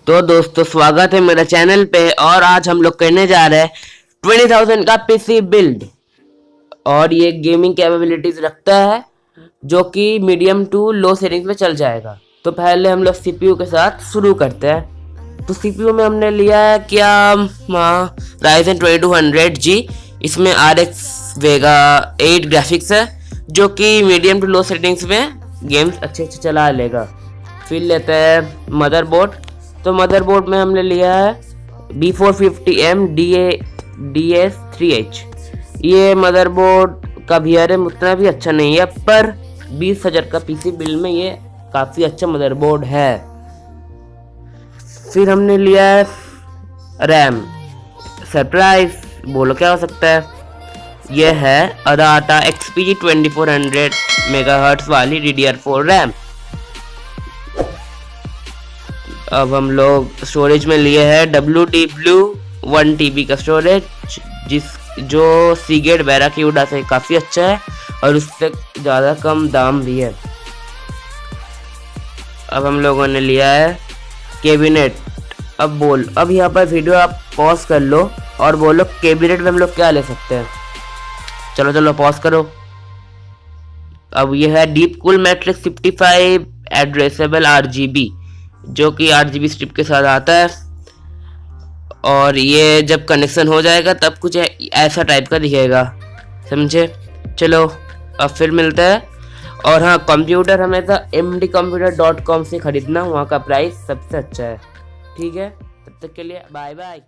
तो दोस्तों स्वागत है मेरे चैनल पे। और आज हम लोग करने जा रहे हैं 20,000 का पीसी बिल्ड। और ये गेमिंग कैपेबिलिटीज रखता है जो कि मीडियम टू लो सेटिंग्स में चल जाएगा। तो पहले हम लोग सीपीयू के साथ शुरू करते हैं। तो सीपीयू में हमने लिया है क्या Ryzen 2200G। इसमें RX Vega 8 ग्राफिक्स है जो कि मीडियम टू लो सेटिंग्स में गेम्स अच्छे चला लेगा। फिर लेते हैं मदरबोर्ड। तो मदरबोर्ड में हमने लिया है B450M DS3H। ये मदरबोर्ड का VRM उतना भी अच्छा नहीं है, पर 20,000 का पीसी बिल्ड में ये काफ़ी अच्छा मदरबोर्ड है। फिर हमने लिया है रैम। सरप्राइज बोलो क्या हो सकता है। यह है अडाटा XPG 2400 MHz वाली DDR4 रैम। अब हम लोग स्टोरेज में लिए हैं WD Blue 1 TB का स्टोरेज, जो सीगेट बैराक्यूडा से काफ़ी अच्छा है और उससे ज़्यादा कम दाम भी है। अब हम लोगों ने लिया है कैबिनेट। अब यहाँ पर वीडियो आप पॉज कर लो और बोलो कैबिनेट में हम लोग क्या ले सकते हैं। चलो पॉज करो। अब यह है deep cool matrix 55 addressable RGB, जो कि RGB स्ट्रिप के साथ आता है। और ये जब कनेक्शन हो जाएगा तब कुछ ऐसा टाइप का दिखेगा, समझे। चलो अब फिर मिलता है। और हाँ, कंप्यूटर हमेशा mdcomputer.com से खरीदना, वहाँ का प्राइस सबसे अच्छा है। ठीक है, तब तक के लिए बाय बाय।